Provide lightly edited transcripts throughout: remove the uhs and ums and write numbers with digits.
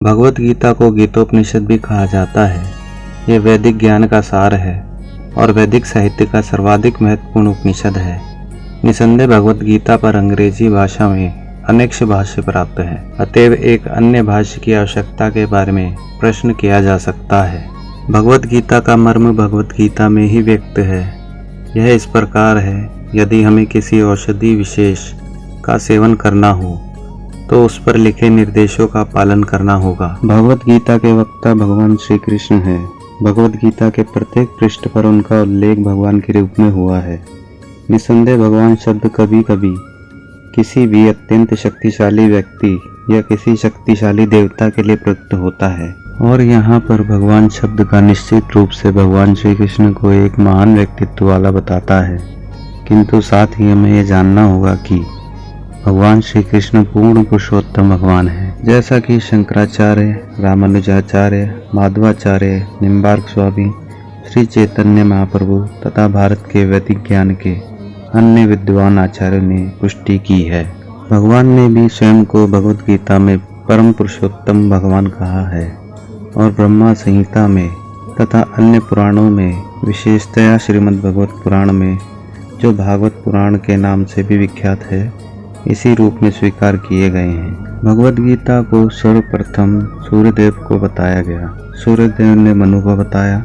भगवत गीता को गीतोपनिषद भी कहा जाता है। ये वैदिक ज्ञान का सार है और वैदिक साहित्य का सर्वाधिक महत्वपूर्ण उपनिषद है। निसंदेह भगवत गीता पर अंग्रेजी भाषा में अनेक भाष्य प्राप्त है, अतएव एक अन्य भाष्य की आवश्यकता के बारे में प्रश्न किया जा सकता है। भगवत गीता का मर्म भगवत गीता में ही व्यक्त है। यह इस प्रकार है, यदि हमें किसी औषधि विशेष का सेवन करना हो तो उस पर लिखे निर्देशों का पालन करना होगा। भगवत गीता के वक्ता भगवान श्री कृष्ण है। भगवत गीता के प्रत्येक पृष्ठ पर उनका उल्लेख भगवान के रूप में हुआ है। निसंदेह भगवान शब्द कभी कभी किसी भी अत्यंत शक्तिशाली व्यक्ति या किसी शक्तिशाली देवता के लिए प्रयुक्त होता है, और यहाँ पर भगवान शब्द का निश्चित रूप से भगवान श्री कृष्ण को एक महान व्यक्तित्व वाला बताता है। किंतु साथ ही हमें यह जानना होगा कि भगवान श्री कृष्ण पूर्ण पुरुषोत्तम भगवान है। जैसा कि शंकराचार्य, रामानुजाचार्य, माधवाचार्य, निम्बार्क स्वामी, श्री चैतन्य महाप्रभु तथा भारत के वैदिक ज्ञान के अन्य विद्वान आचार्यों ने पुष्टि की है। भगवान ने भी स्वयं को भगवत गीता में परम पुरुषोत्तम भगवान कहा है, और ब्रह्मा संहिता में तथा अन्य पुराणों में, विशेषतया श्रीमद् भगवत पुराण में, जो भागवत पुराण के नाम से भी विख्यात है, इसी रूप में स्वीकार किए गए हैं। भगवत गीता को सर्वप्रथम सूर्यदेव को बताया गया। सूर्यदेव ने मनु को बताया,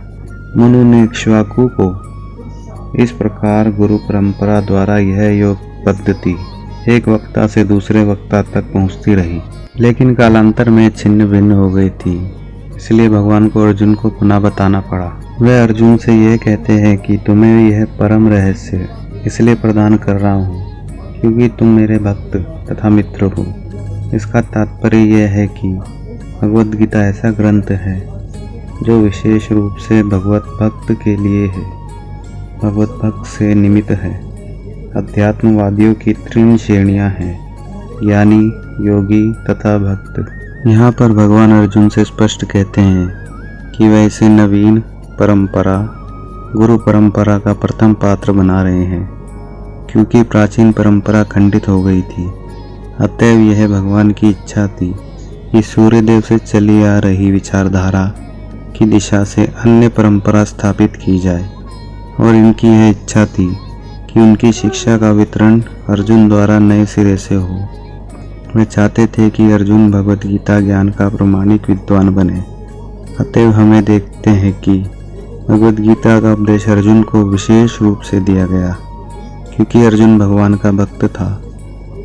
मनु ने इक्ष्वाकु को। इस प्रकार गुरु परंपरा द्वारा यह योग पद्धति एक वक्ता से दूसरे वक्ता तक पहुंचती रही, लेकिन कालांतर में छिन्न भिन्न हो गई थी। इसलिए भगवान को अर्जुन को पुनः बताना पड़ा। वे अर्जुन से यह कहते हैं कि तुम्हें यह परम रहस्य इसलिए प्रदान कर रहा हूँ क्योंकि तुम मेरे भक्त तथा मित्र हो। इसका तात्पर्य यह है कि भगवत गीता ऐसा ग्रंथ है जो विशेष रूप से भगवत भक्त के लिए है, भगवत भक्त से निमित्त है। अध्यात्मवादियों की 3 श्रेणियां हैं, यानी योगी तथा भक्त। यहाँ पर भगवान अर्जुन से स्पष्ट कहते हैं कि वह इसे नवीन परंपरा, गुरु परंपरा का प्रथम पात्र बना रहे हैं, क्योंकि प्राचीन परंपरा खंडित हो गई थी। अतएव यह भगवान की इच्छा थी कि सूर्यदेव से चली आ रही विचारधारा की दिशा से अन्य परंपरा स्थापित की जाए, और इनकी यह इच्छा थी कि उनकी शिक्षा का वितरण अर्जुन द्वारा नए सिरे से हो। वे चाहते थे कि अर्जुन भगवत गीता ज्ञान का प्रमाणिक विद्वान बने। अतएव हमें देखते हैं कि भगवत गीता का उपदेश अर्जुन को विशेष रूप से दिया गया, क्योंकि अर्जुन भगवान का भक्त था,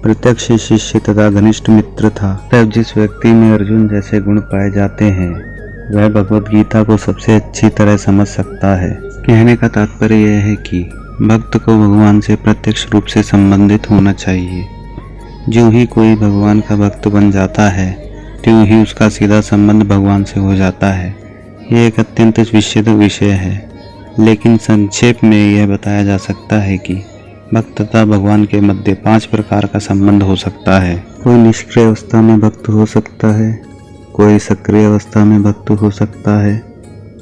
प्रत्यक्ष शिष्य तथा घनिष्ठ मित्र था। तब जिस व्यक्ति में अर्जुन जैसे गुण पाए जाते हैं, वह भगवत गीता को सबसे अच्छी तरह समझ सकता है। कहने का तात्पर्य यह है कि भक्त को भगवान से प्रत्यक्ष रूप से संबंधित होना चाहिए। जो ही कोई भगवान का भक्त बन जाता है, त्यों ही उसका सीधा संबंध भगवान से हो जाता है। यह एक अत्यंत विशद विषय है, लेकिन संक्षेप में यह बताया जा सकता है कि भक्त तथा भगवान के मध्य 5 प्रकार का संबंध हो सकता है। कोई निष्क्रिय अवस्था में भक्त हो सकता है, कोई सक्रिय अवस्था में भक्त हो सकता है,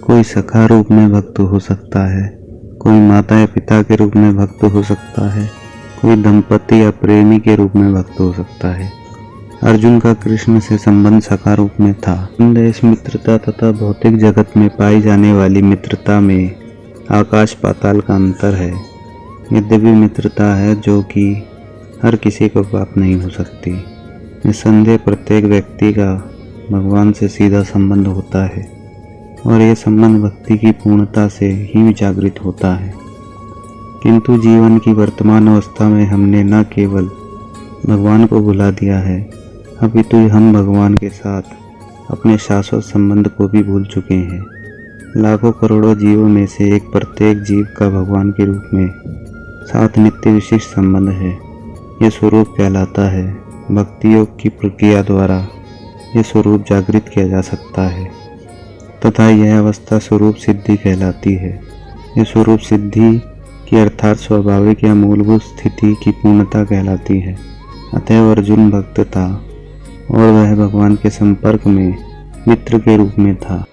कोई सखा रूप में भक्त हो सकता है, कोई माता या पिता के रूप में भक्त हो सकता है, कोई दंपति या प्रेमी के रूप में भक्त हो सकता है। अर्जुन का कृष्ण से संबंध सखा रूप में था। संदेश मित्रता तथा भौतिक जगत में पाई जाने वाली मित्रता में आकाश पाताल का अंतर है। यद्यपि मित्रता है जो कि हर किसी को प्राप्त नहीं हो सकती। निसंदेह प्रत्येक व्यक्ति का भगवान से सीधा संबंध होता है, और यह संबंध भक्ति की पूर्णता से ही जागृत होता है। किंतु जीवन की वर्तमान अवस्था में हमने न केवल भगवान को भुला दिया है, अपितु हम भगवान के साथ अपने शाश्वत संबंध को भी भूल चुके हैं। लाखों करोड़ों जीवों में से एक प्रत्येक जीव का भगवान के रूप में साथ नित्य विशिष्ट संबंध है। यह स्वरूप कहलाता है। भक्ति योग की प्रक्रिया द्वारा यह स्वरूप जागृत किया जा सकता है, तथा यह अवस्था स्वरूप सिद्धि कहलाती है। यह स्वरूप सिद्धि की अर्थात स्वाभाविक या मूलभूत स्थिति की पूर्णता कहलाती है। अतएव अर्जुन भक्त था, और वह भगवान के संपर्क में मित्र के रूप में था।